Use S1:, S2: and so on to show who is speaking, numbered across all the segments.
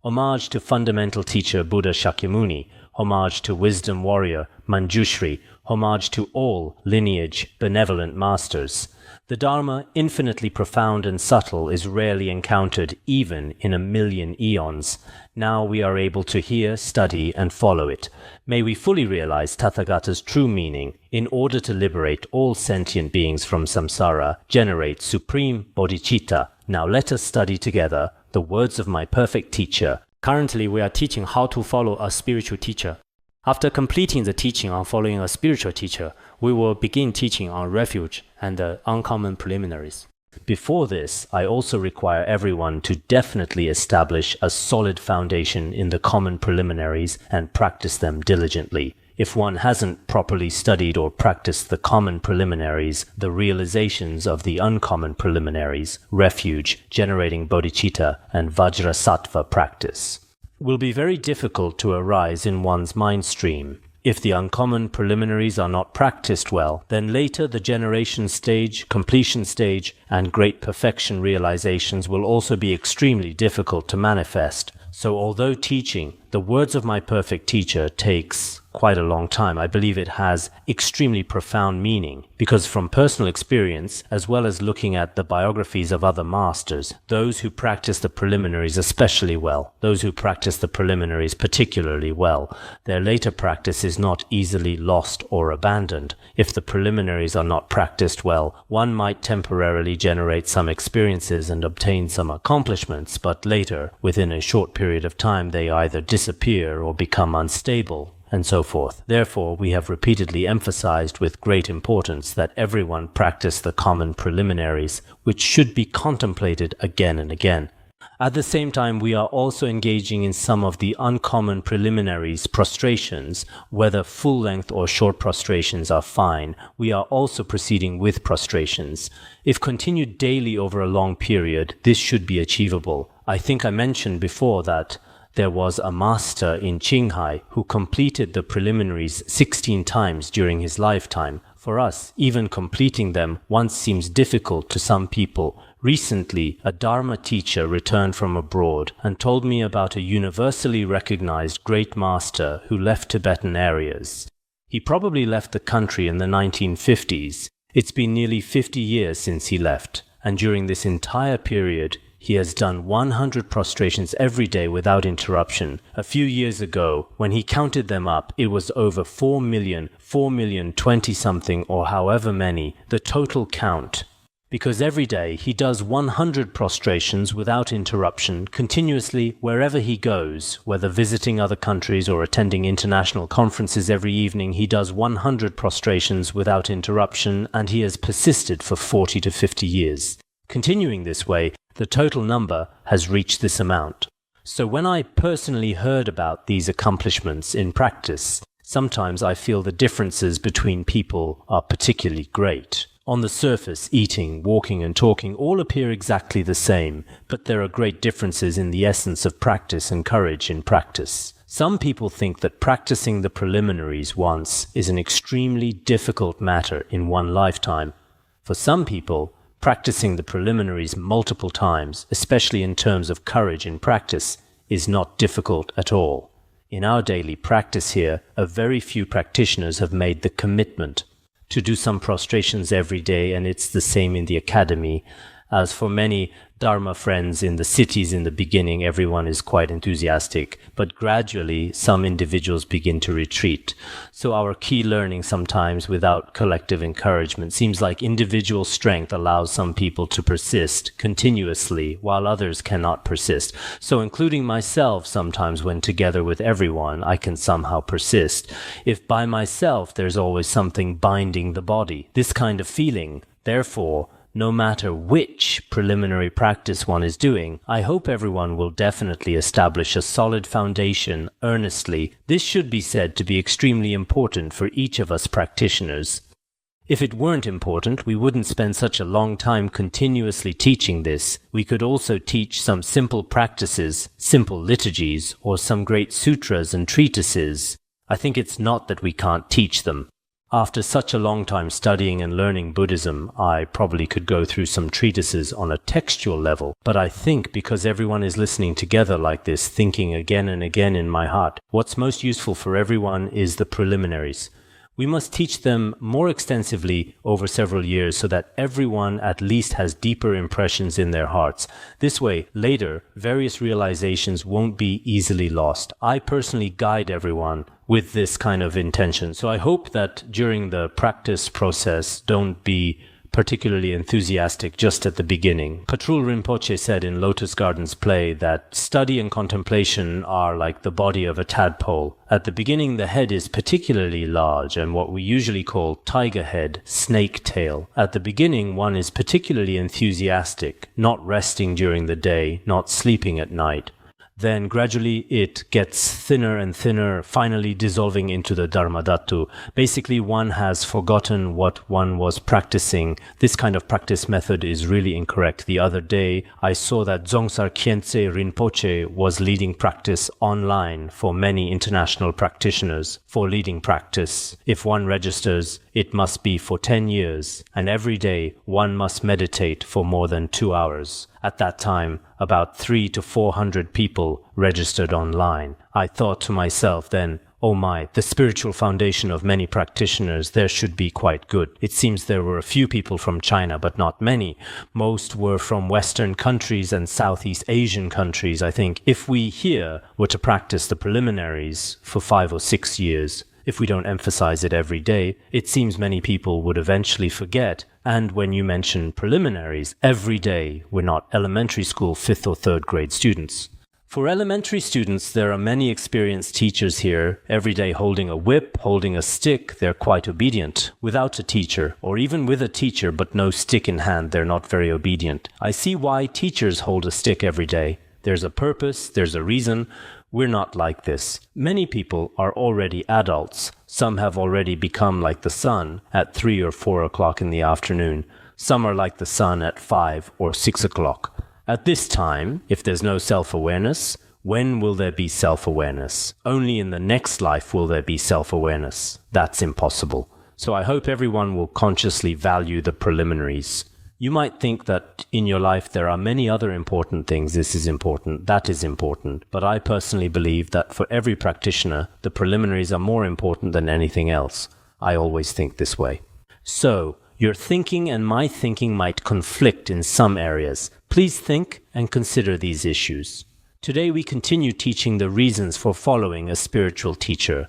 S1: homage to fundamental teacher Buddha Shakyamuni, homage to wisdom warrior Manjushri, homage to all lineage benevolent masters. The Dharma, infinitely profound and subtle, is rarely encountered even in 1,000,000 eons. Now we are able to hear, study, and follow it. May we fully realize Tathagata's true meaning in order to liberate all sentient beings from samsara, generate supreme bodhicitta. Now let us study together the words of my perfect teacher.
S2: Currently, we are teaching how to follow a spiritual teacher. After completing the teaching on following a spiritual teacher, we will begin teaching on refuge and the uncommon preliminaries.
S1: Before this, I also require everyone to definitely establish a solid foundation in the common preliminaries and practice them diligently. If one hasn't properly studied or practiced the common preliminaries, the realizations of the uncommon preliminaries, refuge, generating bodhicitta, and vajrasattva practice, will be very difficult to arise in one's mind stream. If the uncommon preliminaries are not practiced well, then later the generation stage, completion stage, and great perfection realizations will also be extremely difficult to manifest. So although teaching the words of my perfect teacher takes quite a long time, I believe it has extremely profound meaning, because from personal experience, as well as looking at the biographies of other masters, those who practice the preliminaries especially well, those who practice the preliminaries particularly well, their later practice is not easily lost or abandoned. If the preliminaries are not practiced well, one might temporarily generate some experiences and obtain some accomplishments, but later, within a short period of time, they either disappear or become unstable, and so forth. Therefore, we have repeatedly emphasized with great importance that everyone practice the common preliminaries, which should be contemplated again and again. At the same time, we are also engaging in some of the uncommon preliminaries, prostrations. Whether full-length or short prostrations are fine. We are also proceeding with prostrations. If continued daily over a long period, this should be achievable. I think I mentioned before that there was a master in Qinghai who completed the preliminaries 16 times during his lifetime. For us, even completing them once seems difficult to some people. Recently, a Dharma teacher returned from abroad and told me about a universally recognized great master who left Tibetan areas. He probably left the country in the 1950s. It's been nearly 50 years since he left, and during this entire period, he has done 100 prostrations every day without interruption. A few years ago, when he counted them up, it was over 4 million, 20-something, or however many, the total count. Because every day he does 100 prostrations without interruption, continuously wherever he goes, whether visiting other countries or attending international conferences every evening, he does 100 prostrations without interruption, and he has persisted for 40 to 50 years. Continuing this way, the total number has reached this amount. So when I personally heard about these accomplishments in practice, sometimes I feel the differences between people are particularly great. On the surface, eating, walking, and talking all appear exactly the same, but there are great differences in the essence of practice and courage in practice. Some people think that practicing the preliminaries once is an extremely difficult matter in one lifetime. For some people, practicing the preliminaries multiple times, especially in terms of courage in practice, is not difficult at all. In our daily practice here, a very few practitioners have made the commitment to do some prostrations every day, and it's the same in the academy. As for many Dharma friends in the cities in the beginning, everyone is quite enthusiastic, but gradually some individuals begin to retreat. So our key learning sometimes without collective encouragement seems like individual strength allows some people to persist continuously while others cannot persist. So including myself, sometimes when together with everyone I can somehow persist. If by myself there's always something binding the body, this kind of feeling, therefore, no matter which preliminary practice one is doing, I hope everyone will definitely establish a solid foundation earnestly. This should be said to be extremely important for each of us practitioners. If it weren't important, we wouldn't spend such a long time continuously teaching this. We could also teach some simple practices, simple liturgies, or some great sutras and treatises. I think it's not that we can't teach them. After such a long time studying and learning Buddhism, I probably could go through some treatises on a textual level, but I think because everyone is listening together like this, thinking again and again in my heart, what's most useful for everyone is the preliminaries. We must teach them more extensively over several years so that everyone at least has deeper impressions in their hearts. This way, later, various realizations won't be easily lost. I personally guide everyone with this kind of intention. So I hope that during the practice process, don't be particularly enthusiastic just at the beginning. Patrul Rinpoche said in Lotus Garden's play that study and contemplation are like the body of a tadpole. At the beginning, the head is particularly large and what we usually call tiger head, snake tail. At the beginning, one is particularly enthusiastic, not resting during the day, not sleeping at night. Then gradually it gets thinner and thinner, finally dissolving into the Dharmadhatu. Basically, one has forgotten what one was practicing. This kind of practice method is really incorrect. The other day, I saw that Dzogchen Khenpo Rinpoche was leading practice online for many international practitioners. For leading practice, if one registers, it must be for 10 years, and every day one must meditate for more than 2 hours. At that time, about 300 to 400 people registered online. I thought to myself then, oh my, the spiritual foundation of many practitioners, there should be quite good. It seems there were a few people from China, but not many. Most were from Western countries and Southeast Asian countries. I think if we here were to practice the preliminaries for 5 or 6 years, if we don't emphasize it every day, it seems many people would eventually forget. And when you mention preliminaries, every day we're not elementary school 5th or 3rd grade students. For elementary students, there are many experienced teachers here, every day holding a whip, holding a stick. They're quite obedient. Without a teacher, or even with a teacher but no stick in hand, they're not very obedient. I see why teachers hold a stick every day. There's a purpose, there's a reason. We're not like this. Many people are already adults. Some have already become like the sun at 3 or 4 o'clock in the afternoon. Some are like the sun at 5 or 6 o'clock. At this time, if there's no self-awareness, when will there be self-awareness? Only in the next life will there be self-awareness. That's impossible. So I hope everyone will consciously value the preliminaries. You might think that in your life there are many other important things. This is important, that is important. But I personally believe that for every practitioner, the preliminaries are more important than anything else. I always think this way. So, your thinking and my thinking might conflict in some areas. Please think and consider these issues. Today we continue teaching the reasons for following a spiritual teacher.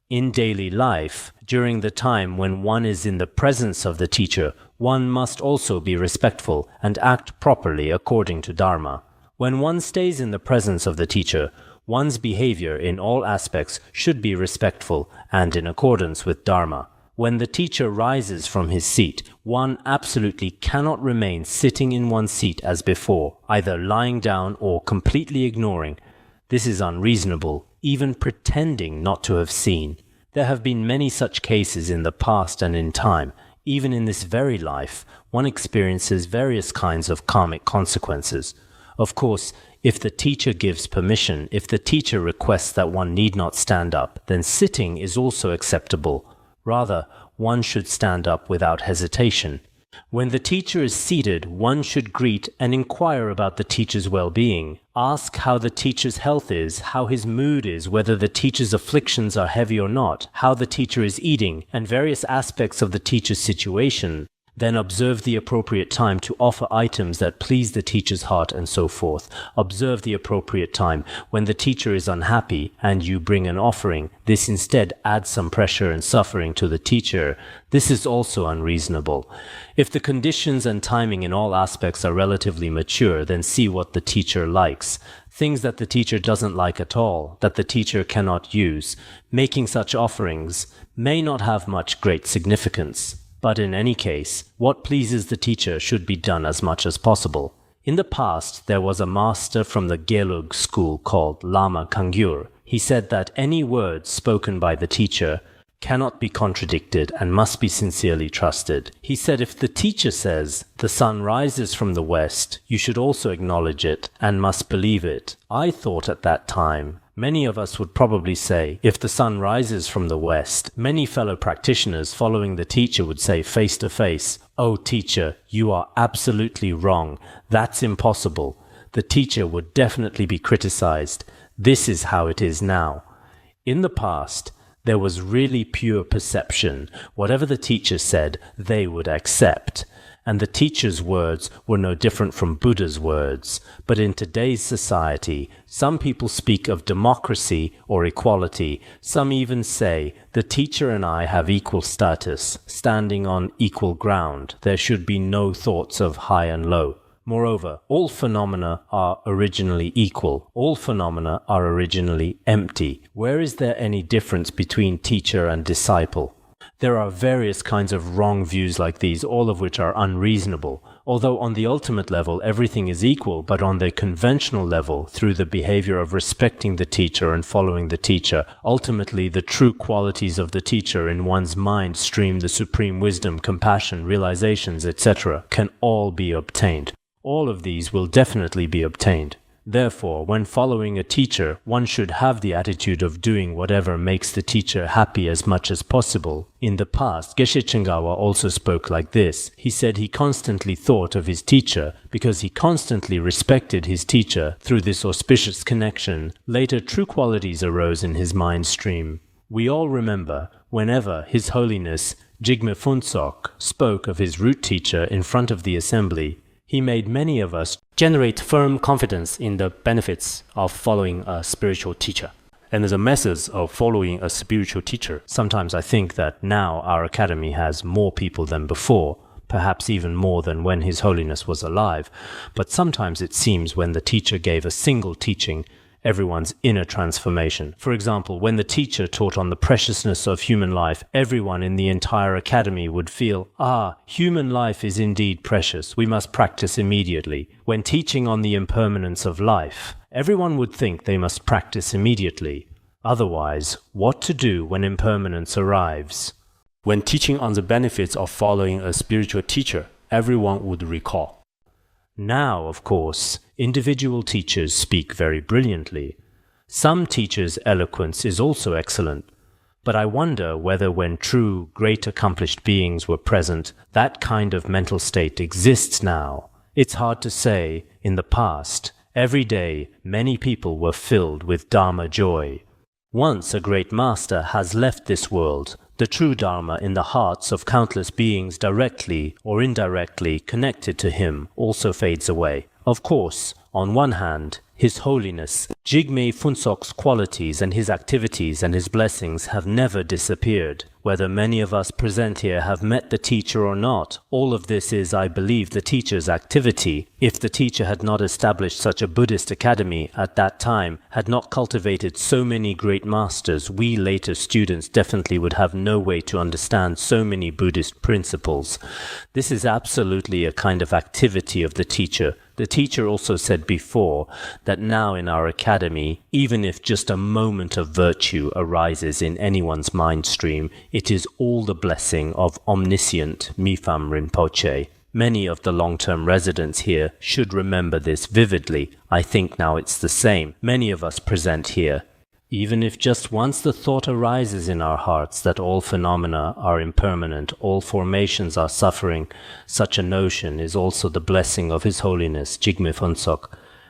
S1: In daily life, during the time when one is in the presence of the teacher, one must also be respectful and act properly according to Dharma. When one stays in the presence of the teacher, one's behavior in all aspects should be respectful and in accordance with Dharma. When the teacher rises from his seat, one absolutely cannot remain sitting in one's seat as before, either lying down or completely ignoring. This is unreasonable, even pretending not to have seen. There have been many such cases in the past and in time. Even in this very life, one experiences various kinds of karmic consequences. Of course, if the teacher gives permission, if the teacher requests that one need not stand up, then sitting is also acceptable. Rather, one should stand up without hesitation. When the teacher is seated, one should greet and inquire about the teacher's well-being. Ask how the teacher's health is, how his mood is, whether the teacher's afflictions are heavy or not, how the teacher is eating, and various aspects of the teacher's situation. Then observe the appropriate time to offer items that please the teacher's heart and so forth. Observe the appropriate time. When the teacher is unhappy and you bring an offering, this instead adds some pressure and suffering to the teacher. This is also unreasonable. If the conditions and timing in all aspects are relatively mature, then see what the teacher likes. Things that the teacher doesn't like at all, that the teacher cannot use. Making such offerings may not have much great significance. But in any case, what pleases the teacher should be done as much as possible. In the past, there was a master from the Gelug school called Lama Kangyur. He said that any words spoken by the teacher cannot be contradicted and must be sincerely trusted. He said if the teacher says, "The sun rises from the west," you should also acknowledge it and must believe it. I thought at that time Many of us would probably say, if the sun rises from the west, many fellow practitioners following the teacher would say face to face, "Oh teacher, you are absolutely wrong. That's impossible." The teacher would definitely be criticized. This is how it is now. In the past, there was really pure perception. Whatever the teacher said, they would accept. And the teacher's words were no different from Buddha's words. But in today's society, some people speak of democracy or equality. Some even say, the teacher and I have equal status, standing on equal ground. There should be no thoughts of high and low. Moreover, all phenomena are originally equal. All phenomena are originally empty. Where is there any difference between teacher and disciple? There are various kinds of wrong views like these, all of which are unreasonable. Although on the ultimate level everything is equal, but on the conventional level, through the behavior of respecting the teacher and following the teacher, ultimately the true qualities of the teacher in one's mind stream, the supreme wisdom, compassion, realizations, etc., can all be obtained. All of these will definitely be obtained. Therefore, when following a teacher, one should have the attitude of doing whatever makes the teacher happy as much as possible. In the past, Geshe Chengawa also spoke like this. He said he constantly thought of his teacher because he constantly respected his teacher. Through this auspicious connection, later true qualities arose in his mind stream. We all remember, whenever His Holiness Jigme Phuntsok spoke of his root teacher in front of the assembly, he made many of us
S2: generate firm confidence in the benefits of following a spiritual teacher and the methods of following a spiritual teacher.
S1: Sometimes I think that now our academy has more people than before, perhaps even more than when His Holiness was alive, but sometimes it seems when the teacher gave a single teaching, everyone's inner transformation. For example, when the teacher taught on the preciousness of human life, everyone in the entire academy would feel, human life is indeed precious, we must practice immediately. When teaching on the impermanence of life, everyone would think they must practice immediately. Otherwise, what to do when impermanence arrives?
S2: When teaching on the benefits of following a spiritual teacher, everyone would recall.
S1: Now, of course, individual teachers speak very brilliantly. Some teachers' eloquence is also excellent, but I wonder whether when true, great accomplished beings were present, that kind of mental state exists now. It's hard to say. In the past, every day, many people were filled with Dharma joy. Once a great master has left this world, the true Dharma in the hearts of countless beings directly or indirectly connected to him also fades away. Of course, on one hand, His Holiness Jigme Phuntsok's qualities and his activities and his blessings have never disappeared. Whether many of us present here have met the teacher or not, all of this is, I believe, the teacher's activity. If the teacher had not established such a Buddhist academy at that time, had not cultivated so many great masters, we later students definitely would have no way to understand so many Buddhist principles. This is absolutely a kind of activity of the teacher. The teacher also said before that now in our academy, even if just a moment of virtue arises in anyone's mind stream, it is all the blessing of omniscient Mipham Rinpoche. Many of the long-term residents here should remember this vividly. I think now it's the same. Many of us present here. Even if just once the thought arises in our hearts that all phenomena are impermanent, all formations are suffering, such a notion is also the blessing of His Holiness Jigme Phuntsok.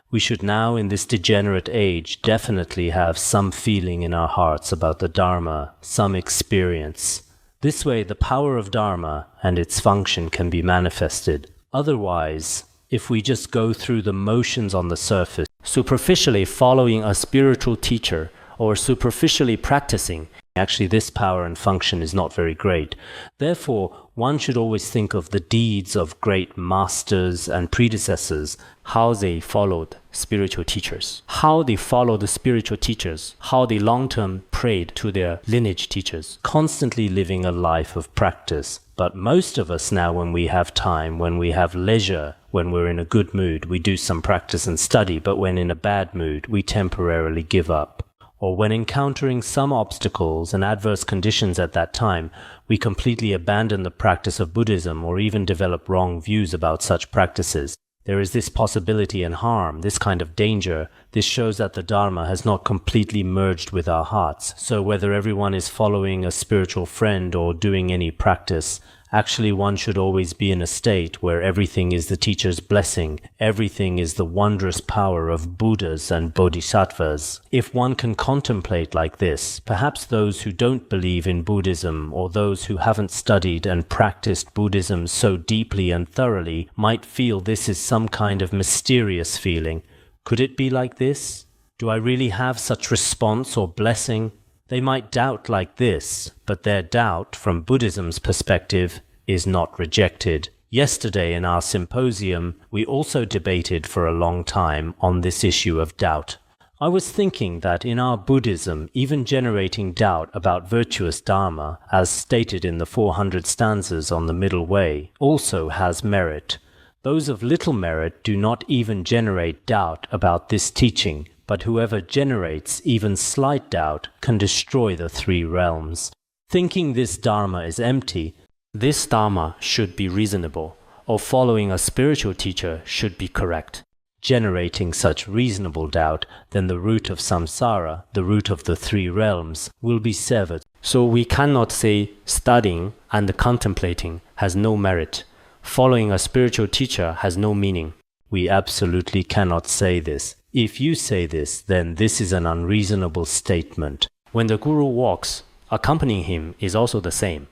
S1: We should now in this degenerate age definitely have some feeling in our hearts about the Dharma, some experience. This way the power of Dharma and its function can be manifested. Otherwise, if we just go through the motions on the surface,
S2: superficially following a spiritual teacher, or superficially practicing,
S1: actually this power and function is not very great. Therefore, one should always think of the deeds of great masters and predecessors,
S2: how they followed spiritual teachers, how they followed spiritual teachers, how they long-term prayed to their lineage teachers,
S1: constantly living a life of practice. But most of us now, when we have time, when we have leisure, when we're in a good mood, we do some practice and study, but when in a bad mood, we temporarily give up. Or when encountering some obstacles and adverse conditions at that time, we completely abandon the practice of Buddhism or even develop wrong views about such practices. There is this possibility and harm, this kind of danger. This shows that the Dharma has not completely merged with our hearts. So whether everyone is following a spiritual friend or doing any practice, actually one should always be in a state where everything is the teacher's blessing, everything is the wondrous power of Buddhas and Bodhisattvas. If one can contemplate like this, perhaps those who don't believe in Buddhism or those who haven't studied and practiced Buddhism so deeply and thoroughly might feel this is some kind of mysterious feeling. Could it be like this? Do I really have such response or blessing? They might doubt like this, but their doubt, from Buddhism's perspective, is not rejected. Yesterday in our symposium, we also debated for a long time on this issue of doubt. I was thinking that in our Buddhism, even generating doubt about virtuous Dharma, as stated in the 400 stanzas on the middle way, also has merit. Those of little merit do not even generate doubt about this teaching, but whoever generates even slight doubt can destroy the three realms. Thinking this Dharma is empty,
S2: this Dharma should be reasonable, or following a spiritual teacher should be correct.
S1: Generating such reasonable doubt, then the root of samsara, the root of the three realms, will be severed.
S2: So we cannot say studying and contemplating has no merit. Following a spiritual teacher has no meaning.
S1: We absolutely cannot say this. If you say this, then this is an unreasonable statement.
S2: When the Guru walks, accompanying him is also the same.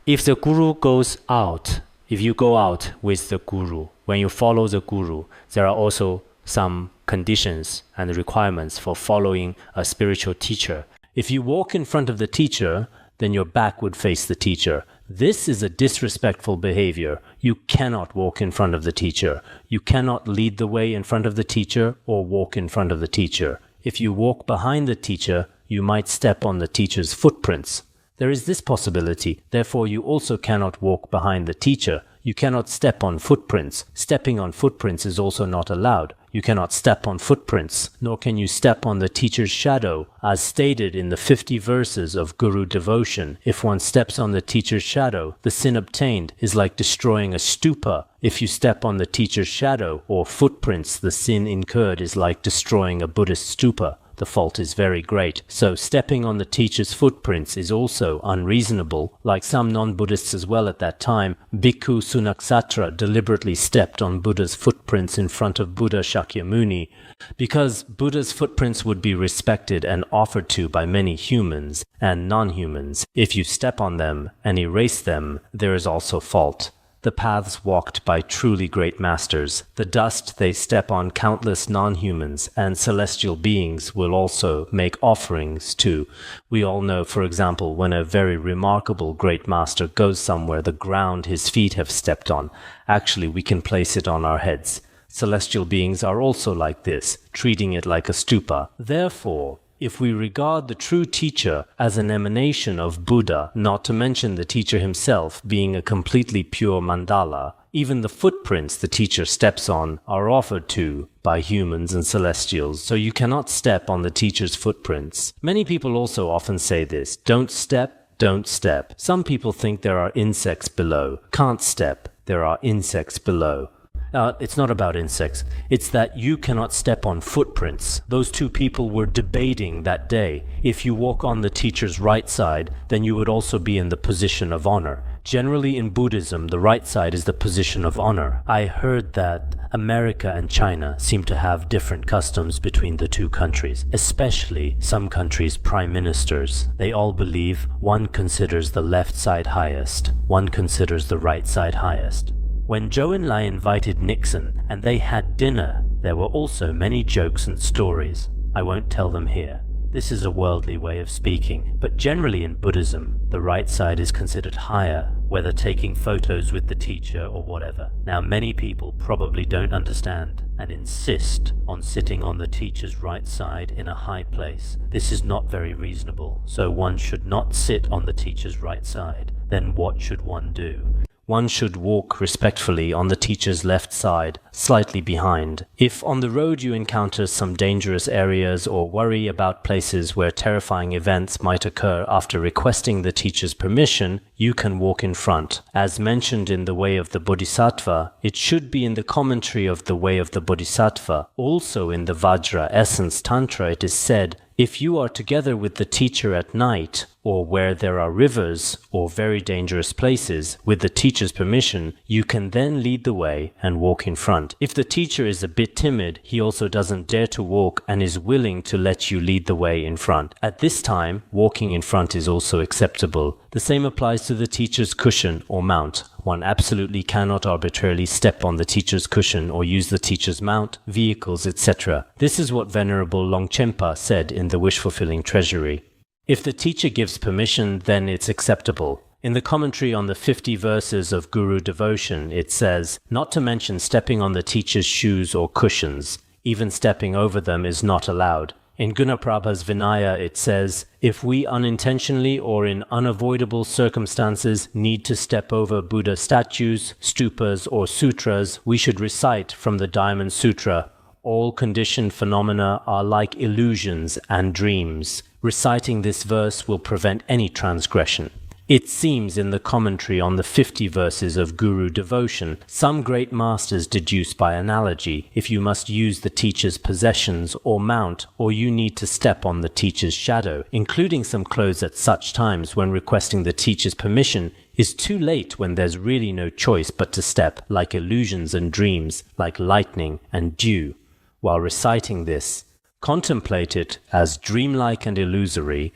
S2: If the Guru goes out, if you go out with the Guru, when you follow the Guru, there are also some conditions and requirements for following a spiritual teacher.
S1: If you walk in front of the teacher, then your back would face the teacher. This is a disrespectful behavior. You cannot walk in front of the teacher. You cannot lead the way in front of the teacher or walk in front of the teacher. If you walk behind the teacher, you might step on the teacher's footprints. There is this possibility. Therefore, you also cannot walk behind the teacher. You cannot step on footprints. Stepping on footprints is also not allowed. You cannot step on footprints, nor can you step on the teacher's shadow. As stated in the 50 verses of Guru devotion, if one steps on the teacher's shadow, the sin obtained is like destroying a stupa. If you step on the teacher's shadow or footprints, the sin incurred is like destroying a Buddhist stupa. The fault is very great. So stepping on the teacher's footprints is also unreasonable. Like some non-Buddhists as well at that time, Bhikkhu Sunaksatra deliberately stepped on Buddha's footprints in front of Buddha Shakyamuni, because Buddha's footprints would be respected and offered to by many humans and non-humans. If you step on them and erase them, there is also fault. The paths walked by truly great masters, the dust they step on countless non-humans and celestial beings will also make offerings to. We all know, for example, when a very remarkable great master goes somewhere, the ground his feet have stepped on, actually we can place it on our heads. Celestial beings are also like this, treating it like a stupa. Therefore, if we regard the true teacher as an emanation of Buddha, not to mention the teacher himself being a completely pure mandala, even the footprints the teacher steps on are offered to by humans and celestials, so you cannot step on the teacher's footprints. Many people also often say this, don't step, don't step. Some people think there are insects below. Can't step, there are insects below. It's not about insects. It's that you cannot step on footprints. Those two people were debating that day. If you walk on the teacher's right side, then you would also be in the position of honor. Generally in Buddhism, the right side is the position of honor. I heard that America and China seem to have different customs between the two countries, especially some countries' prime ministers. They all believe one considers the left side highest, one considers the right side highest. When Zhou Enlai invited Nixon and they had dinner, there were also many jokes and stories. I won't tell them here. This is a worldly way of speaking, but generally in Buddhism, the right side is considered higher, whether taking photos with the teacher or whatever. Now many people probably don't understand and insist on sitting on the teacher's right side in a high place. This is not very reasonable, so one should not sit on the teacher's right side. Then what should one do? one should walk respectfully on the teacher's left side, slightly behind. If on the road you encounter some dangerous areas or worry about places where terrifying events might occur after requesting the teacher's permission, you can walk in front. As mentioned in The Way of the Bodhisattva, it should be in the commentary of The Way of the Bodhisattva. Also in the Vajra Essence Tantra it is said, if you are together with the teacher at night, or where there are rivers or very dangerous places, with the teacher's permission, you can then lead the way and walk in front. If the teacher is a bit timid, he also doesn't dare to walk and is willing to let you lead the way in front. At this time, walking in front is also acceptable. The same applies to the teacher's cushion or mount. One absolutely cannot arbitrarily step on the teacher's cushion or use the teacher's mount, vehicles, etc. This is what Venerable Longchenpa said in the Wish-Fulfilling Treasury. If the teacher gives permission, then it's acceptable. In the commentary on the 50 verses of Guru Devotion, it says, not to mention stepping on the teacher's shoes or cushions. Even stepping over them is not allowed. In Gunaprabha's Vinaya it says, if we unintentionally or in unavoidable circumstances need to step over Buddha statues, stupas or sutras, we should recite from the Diamond Sutra, all conditioned phenomena are like illusions and dreams. Reciting this verse will prevent any transgression. It seems in the commentary on the 50 verses of Guru Devotion, some great masters deduce by analogy, if you must use the teacher's possessions or mount, or you need to step on the teacher's shadow, including some clothes at such times when requesting the teacher's permission, is too late when there's really no choice but to step, like illusions and dreams, like lightning and dew. While reciting this, contemplate it as dreamlike and illusory,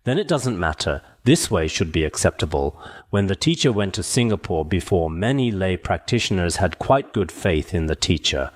S1: then it doesn't matter. This way should be acceptable. When the teacher went to Singapore before, many lay practitioners had quite good faith in the teacher.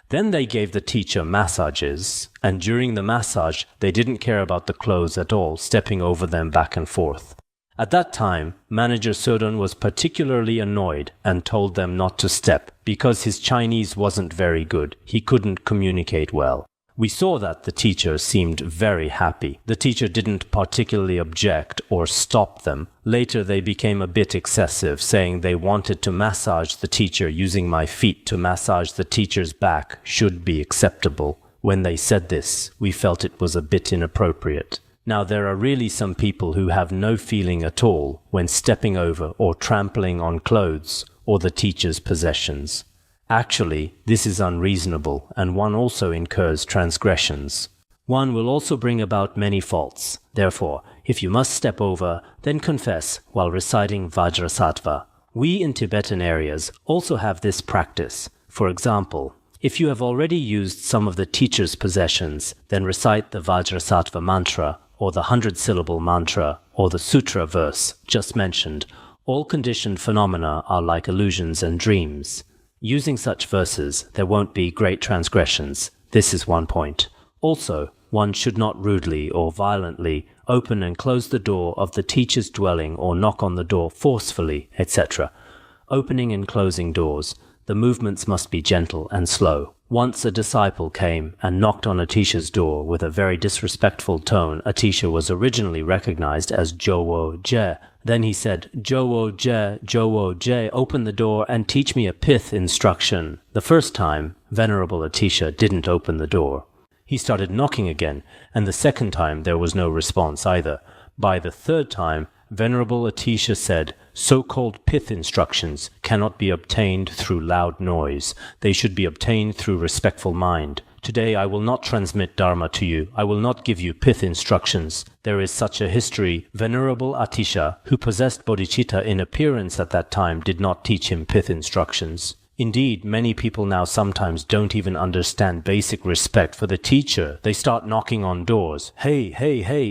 S1: Then they gave the teacher massages, and during the massage they didn't care about the clothes at all, stepping over them back and forth. At that time, Manager Sodon was particularly annoyed and told them not to step, because his Chinese wasn't very good. He couldn't communicate well. We saw that the teacher seemed very happy. The teacher didn't particularly object or stop them. Later they became a bit excessive, saying they wanted to massage the teacher using my feet to massage the teacher's back should be acceptable. When they said this, we felt it was a bit inappropriate. Now there are really some people who have no feeling at all when stepping over or trampling on clothes or the teacher's possessions. Actually, this is unreasonable, and one also incurs transgressions. One will also bring about many faults. Therefore, if you must step over, then confess while reciting Vajrasattva. We in Tibetan areas also have this practice. For example, if you have already used some of the teacher's possessions, then recite the Vajrasattva mantra, or the 100-syllable mantra, or the sutra verse just mentioned. All conditioned phenomena are like illusions and dreams. Using such verses, there won't be great transgressions. This is one point. Also, one should not rudely or violently open and close the door of the teacher's dwelling or knock on the door forcefully, etc. Opening and closing doors, the movements must be gentle and slow. Once a disciple came and knocked on Atisha's door with a very disrespectful tone. Atisha was originally recognized as Jowo Je. Then he said, Jowo Je, open the door and teach me a pith instruction. The first time, Venerable Atisha didn't open the door. He started knocking again, and the second time there was no response either. By the third time, Venerable Atisha said, so-called pith instructions cannot be obtained through loud noise. They should be obtained through respectful mind. Today I will not transmit Dharma to you. I will not give you pith instructions. There is such a history. Venerable Atisha, who possessed bodhicitta in appearance at that time, did not teach him pith instructions. Indeed, many people now sometimes don't even understand basic respect for the teacher. They start knocking on doors. Hey,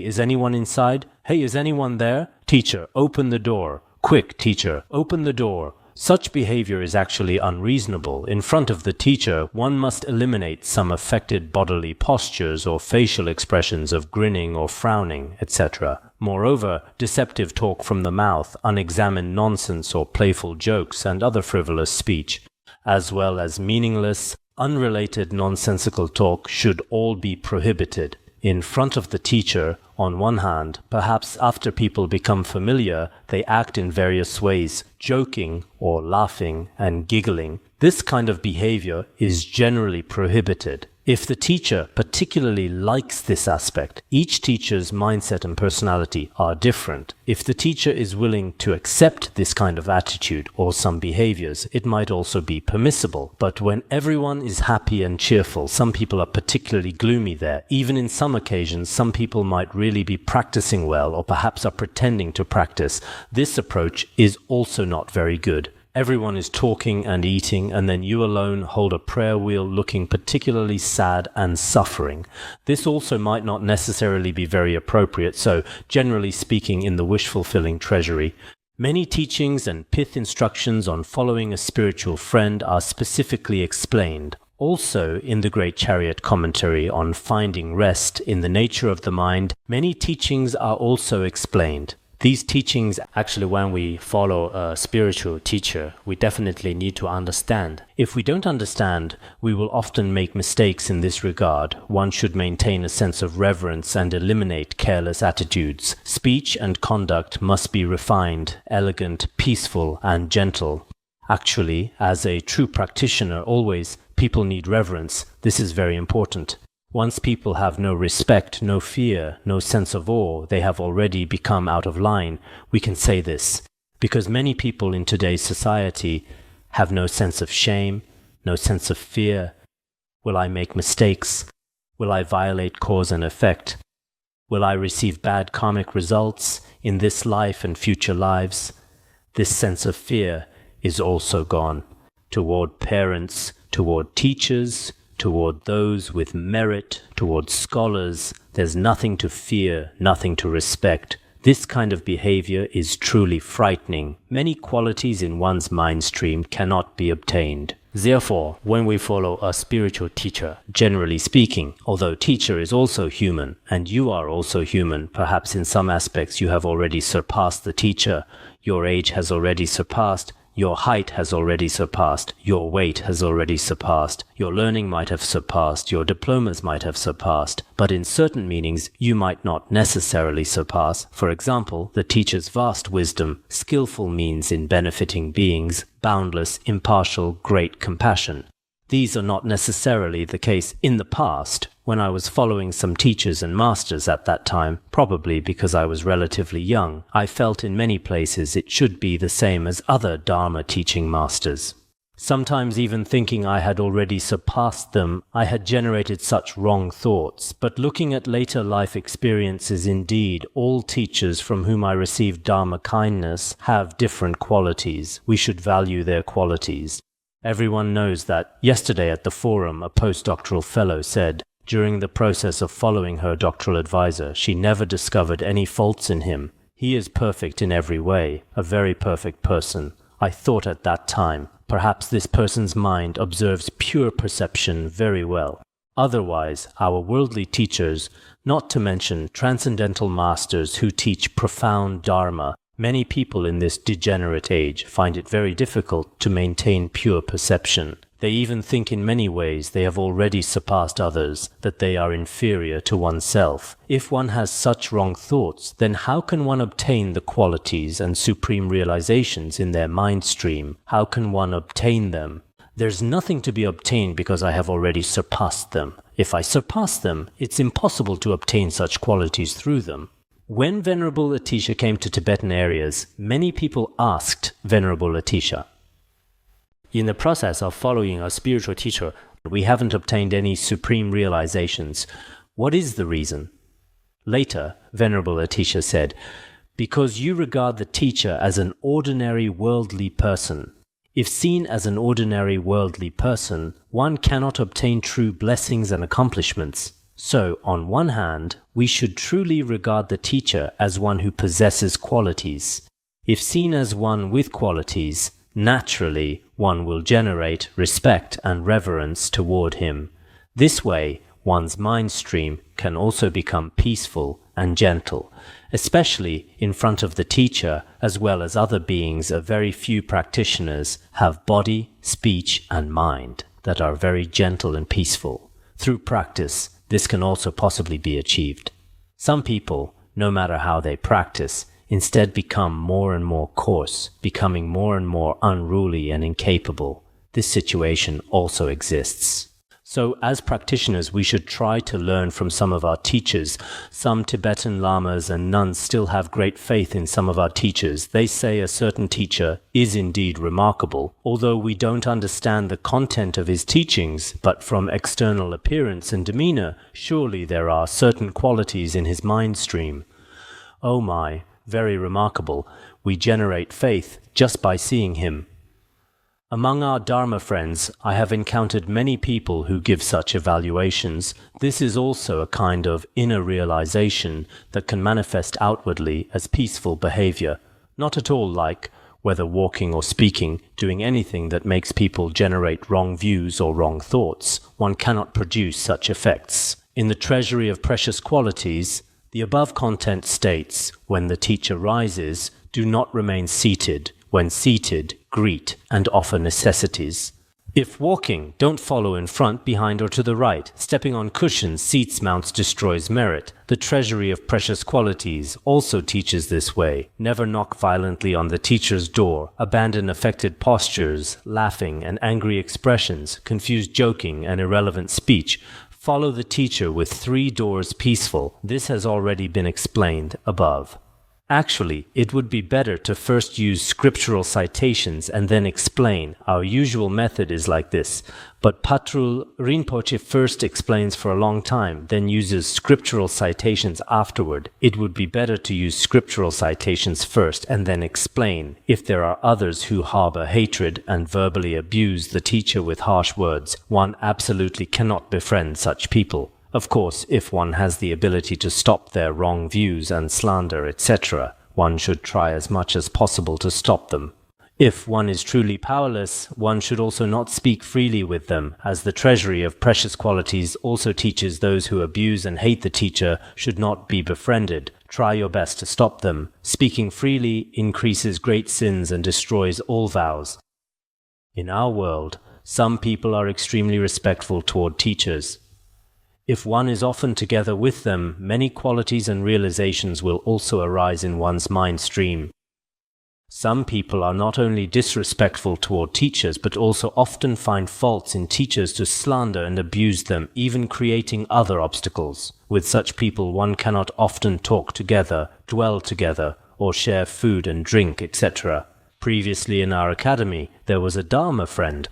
S1: is anyone inside? Hey, is anyone there? Teacher, open the door. Quick, teacher, open the door. Such behavior is actually unreasonable. In front of the teacher, one must eliminate some affected bodily postures or facial expressions of grinning or frowning, etc. Moreover, deceptive talk from the mouth, unexamined nonsense or playful jokes and other frivolous speech, as well as meaningless, unrelated nonsensical talk should all be prohibited. in front of the teacher, on one hand, perhaps after people become familiar, they act in various ways, joking or laughing and giggling. This kind of behavior is generally prohibited. If the teacher particularly likes this aspect, each teacher's mindset and personality are different. If the teacher is willing to accept this kind of attitude or some behaviors, it might also be permissible. But when everyone is happy and cheerful, some people are particularly gloomy there. Even in some occasions, some people might really be practicing well or perhaps are pretending to practice. This approach is also not very good. Everyone is talking and eating, and then you alone hold a prayer wheel looking particularly sad and suffering. This also might not necessarily be very appropriate, so generally speaking in the wish-fulfilling treasury, many teachings and pith instructions on following a spiritual friend are specifically explained. Also, in the Great Chariot Commentary on finding rest in the nature of the mind, many teachings are also explained. These teachings, actually, when we follow a spiritual teacher, we definitely need to understand. If we don't understand, we will often make mistakes in this regard. One should maintain a sense of reverence and eliminate careless attitudes. Speech and conduct must be refined, elegant, peaceful, and gentle. Actually, as a true practitioner, always, people need reverence. This is very important. Once people have no respect, no fear, no sense of awe, they have already become out of line. We can say this because many people in today's society have no sense of shame, no sense of fear. Will I make mistakes? Will I violate cause and effect? Will I receive bad karmic results in this life and future lives? This sense of fear is also gone. Toward parents, toward teachers, toward those with merit, toward scholars, there's nothing to fear, nothing to respect. This kind of behavior is truly frightening. Many qualities in one's mind stream cannot be obtained.
S2: Therefore, when we follow a spiritual teacher,
S1: generally speaking, although teacher is also human, and you are also human, perhaps in some aspects you have already surpassed the teacher, your age has already surpassed, your height has already surpassed, your weight has already surpassed, your learning might have surpassed, your diplomas might have surpassed, but in certain meanings you might not necessarily surpass. For example, the teacher's vast wisdom, skillful means in benefiting beings, boundless, impartial, great compassion. These are not necessarily the case in the past, when I was following some teachers and masters at that time, probably because I was relatively young. I felt in many places it should be the same as other Dharma teaching masters. Sometimes even thinking I had already surpassed them, I had generated such wrong thoughts. But looking at later life experiences, indeed, all teachers from whom I received Dharma kindness have different qualities. We should value their qualities. Everyone knows that yesterday at the forum, a postdoctoral fellow said, during the process of following her doctoral advisor, she never discovered any faults in him. He is perfect in every way, a very perfect person. I thought at that time, perhaps this person's mind observes pure perception very well. Otherwise, our worldly teachers, not to mention transcendental masters who teach profound Dharma, many people in this degenerate age find it very difficult to maintain pure perception. They even think in many ways they have already surpassed others, that they are inferior to oneself. If one has such wrong thoughts, then how can one obtain the qualities and supreme realizations in their mind stream? How can one obtain them? There's nothing to be obtained because I have already surpassed them. If I surpass them, it's impossible to obtain such qualities through them. When Venerable Atisha came to Tibetan areas, many people asked Venerable Atisha,
S2: in the process of following a spiritual teacher,
S1: we haven't obtained any supreme realizations. What is the reason? Later, Venerable Atisha said, because you regard the teacher as an ordinary worldly person. If seen as an ordinary worldly person, one cannot obtain true blessings and accomplishments. So, on one hand, we should truly regard the teacher as one who possesses qualities. If seen as one with qualities, naturally, one will generate respect and reverence toward him. This way, one's mind stream can also become peaceful and gentle, especially in front of the teacher, as well as other beings. A very few practitioners have body, speech, and mind that are very gentle and peaceful. Through practice, this can also possibly be achieved. Some people, no matter how they practice, instead become more and more coarse, becoming more and more unruly and incapable. This situation also exists. So, as practitioners, we should try to learn from some of our teachers. Some Tibetan lamas and nuns still have great faith in some of our teachers. They say a certain teacher is indeed remarkable, although we don't understand the content of his teachings, but from external appearance and demeanor, surely there are certain qualities in his mind stream. Oh my, very remarkable. We generate faith just by seeing him. Among our Dharma friends, I have encountered many people who give such evaluations. This is also a kind of inner realization that can manifest outwardly as peaceful behavior, not at all like, whether walking or speaking, doing anything that makes people generate wrong views or wrong thoughts. One cannot produce such effects. In the Treasury of Precious Qualities, the above content states, when the teacher rises, do not remain seated. When seated, greet and offer necessities. If walking, don't follow in front, behind or to the right. Stepping on cushions, seats, mounts destroys merit. The Treasury of Precious Qualities also teaches this way. Never knock violently on the teacher's door. Abandon affected postures, laughing and angry expressions, confused joking and irrelevant speech. Follow the teacher with 3 doors peaceful. This has already been explained above. Actually, it would be better to first use scriptural citations and then explain. Our usual method is like this, but Patrul Rinpoche first explains for a long time, then uses scriptural citations afterward. It would be better to use scriptural citations first and then explain. If there are others who harbor hatred and verbally abuse the teacher with harsh words, one absolutely cannot befriend such people. Of course, if one has the ability to stop their wrong views and slander, etc., one should try as much as possible to stop them. If one is truly powerless, one should also not speak freely with them, as the Treasury of Precious Qualities also teaches those who abuse and hate the teacher should not be befriended. Try your best to stop them. Speaking freely increases great sins and destroys all vows. In our world, some people are extremely respectful toward teachers. If one is often together with them, many qualities and realizations will also arise in one's mind stream. Some people are not only disrespectful toward teachers, but also often find faults in teachers to slander and abuse them, even creating other obstacles. With such people, one cannot often talk together, dwell together, or share food and drink, etc. Previously in our academy, there was a Dharma friend.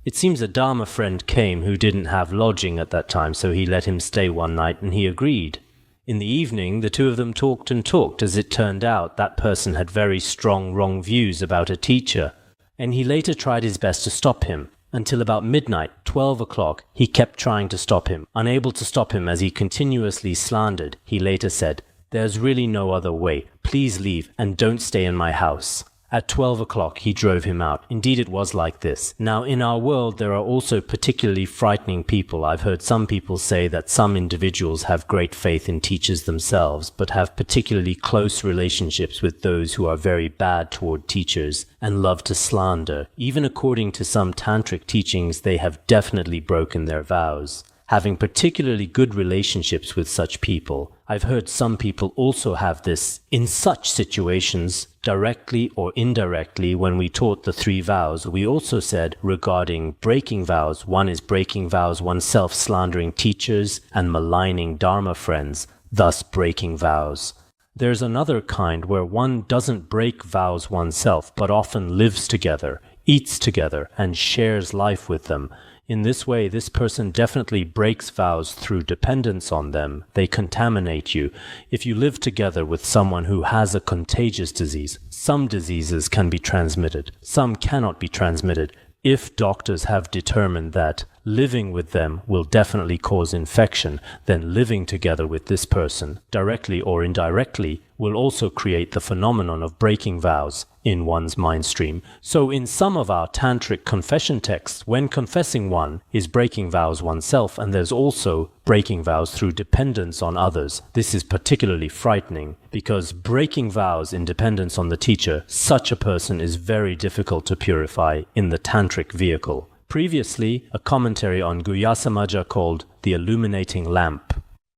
S1: It seems a Dharma friend came who didn't have lodging at that time, so he let him stay one night and he agreed. In the evening, the two of them talked and talked. As it turned out, that person had very strong wrong views about a teacher, and he later tried his best to stop him. Until about midnight, 12 o'clock, he kept trying to stop him. Unable to stop him as he continuously slandered, he later said, "There's really no other way. Please leave and don't stay in my house." At 12 o'clock, he drove him out. Indeed, it was like this. Now, in our world, there are also particularly frightening people. I've heard some people say that some individuals have great faith in teachers themselves, but have particularly close relationships with those who are very bad toward teachers and love to slander. Even according to some tantric teachings, they have definitely broken their vows. Having particularly good relationships with such people. I've heard some people also have this in such situations, directly or indirectly. When we taught the 3 vows, we also said regarding breaking vows, one is breaking vows oneself, slandering teachers and maligning Dharma friends, thus breaking vows. There's another kind where one doesn't break vows oneself, but often lives together, eats together, and shares life with them. In this way, this person definitely breaks vows through dependence on them. They contaminate you. If you live together with someone who has a contagious disease, some diseases can be transmitted, some cannot be transmitted. If doctors have determined that living with them will definitely cause infection, then living together with this person, directly or indirectly, will also create the phenomenon of breaking vows in one's mind stream. So in some of our tantric confession texts, when confessing one is breaking vows oneself, and there's also breaking vows through dependence on others. This is particularly frightening, because breaking vows in dependence on the teacher, such a person is very difficult to purify in the tantric vehicle. Previously, a commentary on Guhyasamaja called The Illuminating Lamp.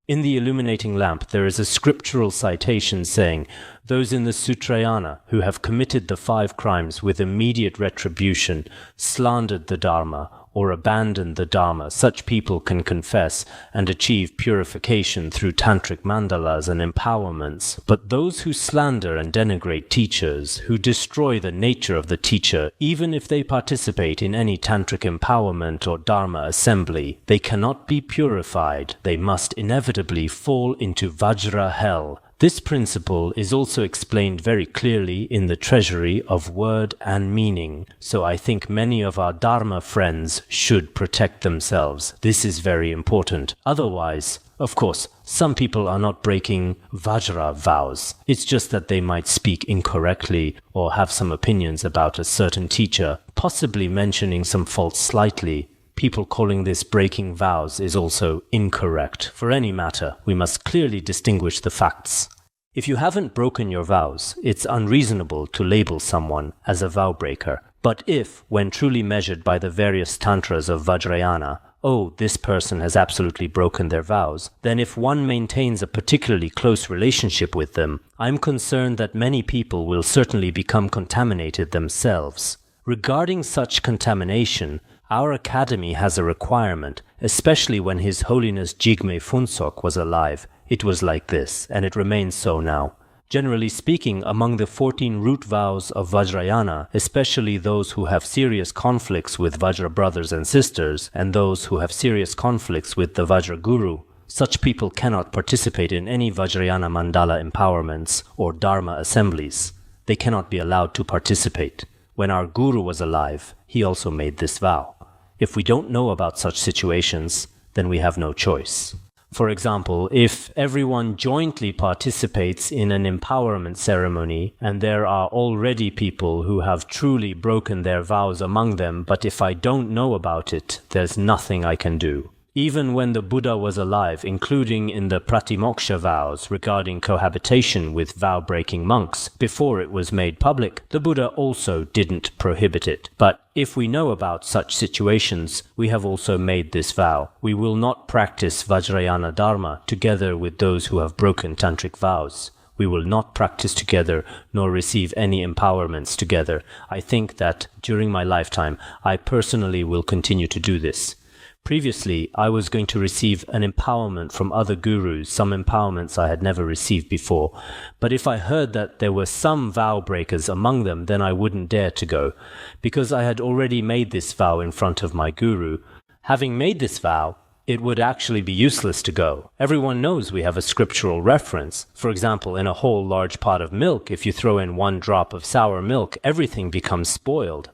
S1: In The Illuminating Lamp, there is a scriptural citation saying, "Those in the Sutrayana who have committed the 5 crimes with immediate retribution, slandered the Dharma, or abandoned the Dharma, such people can confess and achieve purification through tantric mandalas and empowerments. But those who slander and denigrate teachers, who destroy the nature of the teacher, even if they participate in any tantric empowerment or Dharma assembly, they cannot be purified. They must inevitably fall into Vajra hell." This principle is also explained very clearly in the treasury of word and meaning, so I think many of our Dharma friends should protect themselves. This is very important. Otherwise, of course, some people are not breaking Vajra vows. It's just that they might speak incorrectly or have some opinions about a certain teacher, possibly mentioning some faults slightly. People calling this breaking vows is also incorrect. For any matter, we must clearly distinguish the facts. If you haven't broken your vows, it's unreasonable to label someone as a vow breaker. But if, when truly measured by the various tantras of Vajrayana, this person has absolutely broken their vows, then if one maintains a particularly close relationship with them, I'm concerned that many people will certainly become contaminated themselves. Regarding such contamination, our academy has a requirement, especially when His Holiness Jigme Phuntsok was alive. It was like this, and it remains so now. Generally speaking, among the 14 root vows of Vajrayana, especially those who have serious conflicts with Vajra brothers and sisters, and those who have serious conflicts with the Vajra Guru, such people cannot participate in any Vajrayana mandala empowerments or Dharma assemblies. They cannot be allowed to participate. When our Guru was alive, he also made this vow. If we don't know about such situations, then we have no choice. For example, if everyone jointly participates in an empowerment ceremony and there are already people who have truly broken their vows among them, but if I don't know about it, there's nothing I can do. Even when the Buddha was alive, including in the Pratimoksha vows regarding cohabitation with vow-breaking monks, before it was made public, the Buddha also didn't prohibit it. But if we know about such situations, we have also made this vow. We will not practice Vajrayana Dharma together with those who have broken tantric vows. We will not practice together nor receive any empowerments together. I think that during my lifetime, I personally will continue to do this. Previously, I was going to receive an empowerment from other gurus, some empowerments I had never received before. But if I heard that there were some vow breakers among them, then I wouldn't dare to go, because I had already made this vow in front of my guru. Having made this vow, it would actually be useless to go. Everyone knows we have a scriptural reference. For example, in a whole large pot of milk, if you throw in 1 drop of sour milk, everything becomes spoiled.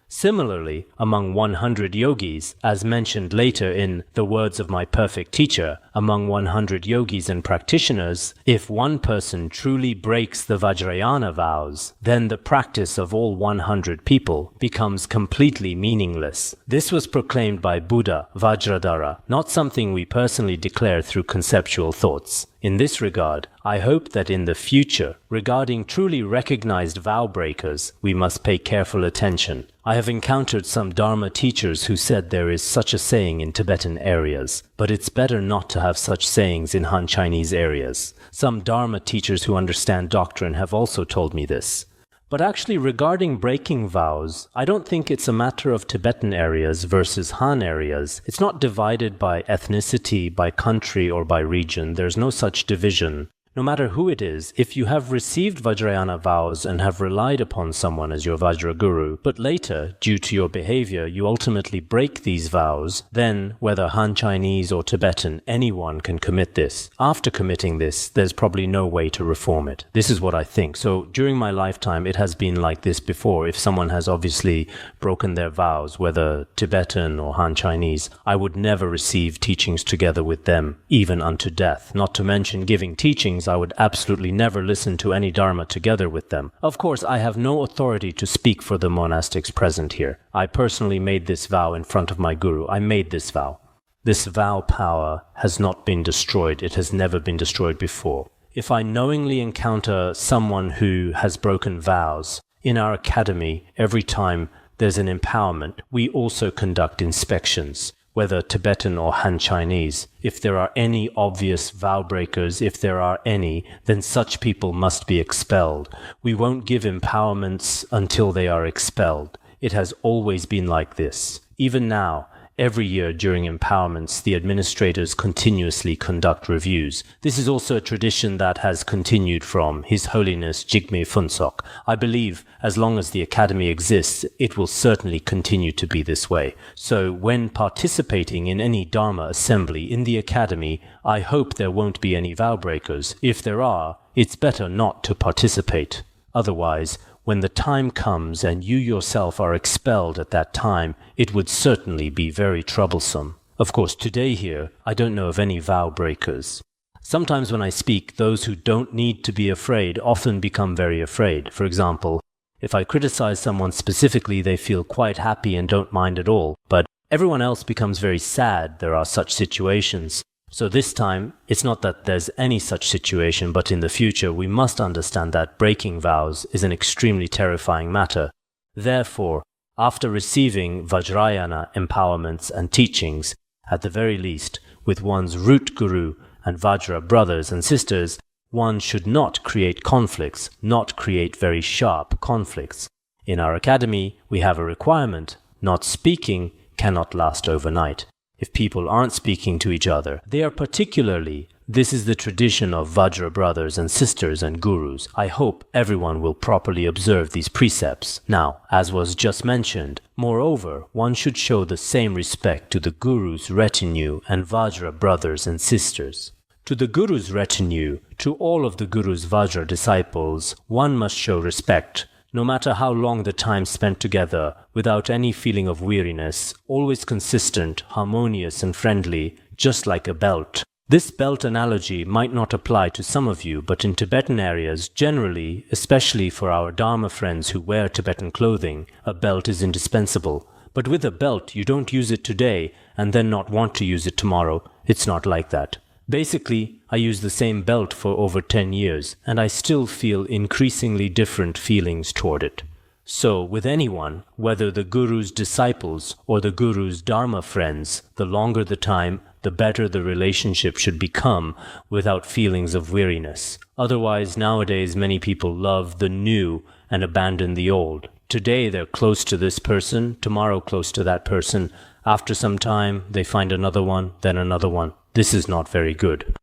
S1: Similarly, among 100 yogis, as mentioned later in The Words of My Perfect Teacher, among 100 yogis and practitioners, if one person truly breaks the Vajrayana vows, then the practice of all 100 people becomes completely meaningless. This was proclaimed by Buddha, Vajradhara, not something we personally declare through conceptual thoughts. In this regard, I hope that in the future, regarding truly recognized vow breakers, we must pay careful attention. I have encountered some Dharma teachers who said there is such a saying in Tibetan areas, but it's better not to have such sayings in Han Chinese areas. Some Dharma teachers who understand doctrine have also told me this. But actually, regarding breaking vows, I don't think it's a matter of Tibetan areas versus Han areas. It's not divided by ethnicity, by country, or by region. There's no such division. No matter who it is, if you have received Vajrayana vows and have relied upon someone as your Vajra Guru, but later, due to your behavior, you ultimately break these vows, then, whether Han Chinese or Tibetan, anyone can commit this. After committing this, there's probably no way to reform it. This is what I think. So during my lifetime, it has been like this before. If someone has obviously broken their vows, whether Tibetan or Han Chinese, I would never receive teachings together with them, even unto death. Not to mention giving teachings, I would absolutely never listen to any Dharma together with them. Of course, I have no authority to speak for the monastics present here. I personally made this vow in front of my guru. I made this vow. This vow power has not been destroyed. It has never been destroyed before. If I knowingly encounter someone who has broken vows, in our academy, every time there's an empowerment, we also conduct inspections, whether Tibetan or Han Chinese. If there are any obvious vow breakers, if there are any, then such people must be expelled. We won't give empowerments until they are expelled. It has always been like this. Even now, every year during empowerments, the administrators continuously conduct reviews. This is also a tradition that has continued from His Holiness Jigme Phuntsok. I believe as long as the Academy exists, it will certainly continue to be this way. So when participating in any Dharma assembly in the Academy, I hope there won't be any vow breakers. If there are, it's better not to participate. Otherwise, when the time comes and you yourself are expelled at that time, it would certainly be very troublesome. Of course, today here, I don't know of any vow breakers. Sometimes when I speak, those who don't need to be afraid often become very afraid. For example, if I criticize someone specifically, they feel quite happy and don't mind at all. But everyone else becomes very sad. There are such situations. So this time, it's not that there's any such situation, but in the future we must understand that breaking vows is an extremely terrifying matter. Therefore, after receiving Vajrayana empowerments and teachings, at the very least, with one's root guru and Vajra brothers and sisters, one should not create conflicts, not create very sharp conflicts. In our academy, we have a requirement: not speaking cannot last overnight. If people aren't speaking to each other, they are particularly. This is the tradition of Vajra brothers and sisters and gurus. I hope everyone will properly observe these precepts. Now, as was just mentioned, moreover, one should show the same respect to the guru's retinue and Vajra brothers and sisters. To the guru's retinue, to all of the guru's Vajra disciples, one must show respect. No matter how long the time spent together, without any feeling of weariness, always consistent, harmonious and friendly, just like a belt. This belt analogy might not apply to some of you, but in Tibetan areas, generally, especially for our Dharma friends who wear Tibetan clothing, a belt is indispensable. But with a belt, you don't use it today and then not want to use it tomorrow. It's not like that. Basically, I use the same belt for over 10 years, and I still feel increasingly different feelings toward it. So, with anyone, whether the Guru's disciples or the Guru's Dharma friends, the longer the time, the better the relationship should become without feelings of weariness. Otherwise, nowadays many people love the new and abandon the old. Today they're close to this person, tomorrow close to that person. After some time, they find another one, then another one. This is not very good.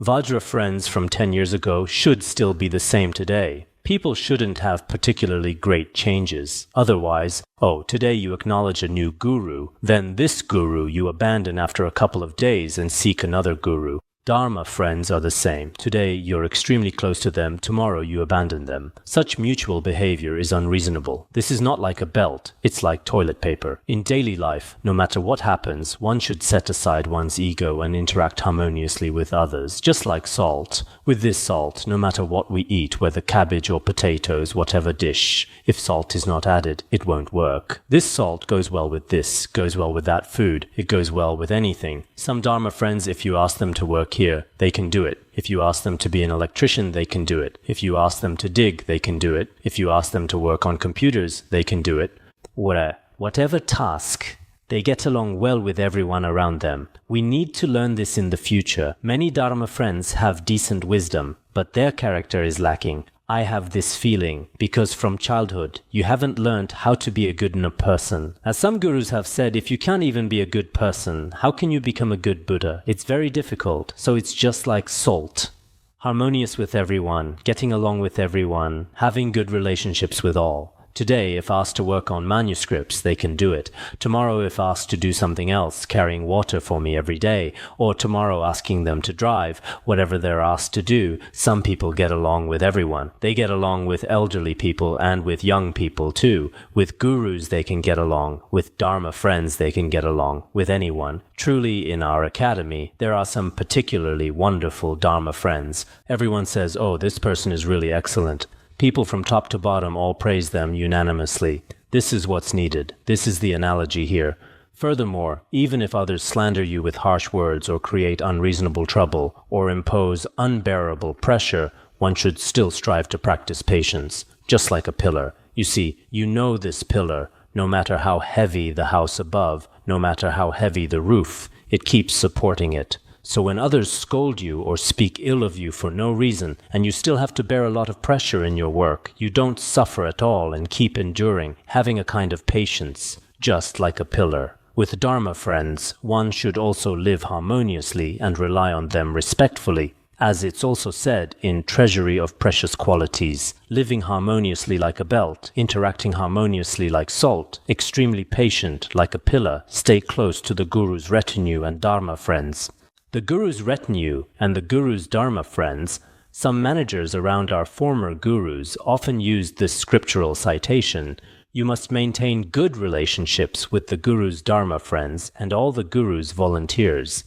S1: Vajra friends from 10 years ago should still be the same today. People shouldn't have particularly great changes. Otherwise, today you acknowledge a new guru, then this guru you abandon after a couple of days and seek another guru. Dharma friends are the same. Today you're extremely close to them, tomorrow you abandon them. Such mutual behavior is unreasonable. This is not like a belt, it's like toilet paper. In daily life, no matter what happens, one should set aside one's ego and interact harmoniously with others, just like salt. With this salt, no matter what we eat, whether cabbage or potatoes, whatever dish, if salt is not added, it won't work. This salt goes well with this, goes well with that food, it goes well with anything. Some Dharma friends, if you ask them to work here, they can do it. If you ask them to be an electrician, they can do it. If you ask them to dig, they can do it. If you ask them to work on computers, they can do it. Whatever task, they get along well with everyone around them. We need to learn this in the future. Many Dharma friends have decent wisdom, but their character is lacking. I have this feeling because from childhood you haven't learned how to be a good enough person. As some gurus have said, if you can't even be a good person, how can you become a good Buddha? It's very difficult. So it's just like salt. Harmonious with everyone, getting along with everyone, having good relationships with all. Today, if asked to work on manuscripts, they can do it. Tomorrow, if asked to do something else, carrying water for me every day, or tomorrow asking them to drive, whatever they're asked to do, some people get along with everyone. They get along with elderly people and with young people too. With gurus, they can get along. With Dharma friends, they can get along. With anyone. Truly, in our academy, there are some particularly wonderful Dharma friends. Everyone says, this person is really excellent. People from top to bottom all praise them unanimously. This is what's needed. This is the analogy here. Furthermore, even if others slander you with harsh words or create unreasonable trouble or impose unbearable pressure, one should still strive to practice patience, just like a pillar. You see, you know this pillar. No matter how heavy the house above, no matter how heavy the roof, it keeps supporting it. So when others scold you or speak ill of you for no reason, and you still have to bear a lot of pressure in your work, you don't suffer at all and keep enduring, having a kind of patience, just like a pillar. With Dharma friends, one should also live harmoniously and rely on them respectfully. As it's also said in Treasury of Precious Qualities, living harmoniously like a belt, interacting harmoniously like salt, extremely patient like a pillar, stay close to the Guru's retinue and Dharma friends. The Guru's retinue and the Guru's Dharma friends, some managers around our former Gurus often used this scriptural citation, you must maintain good relationships with the Guru's Dharma friends and all the Guru's volunteers.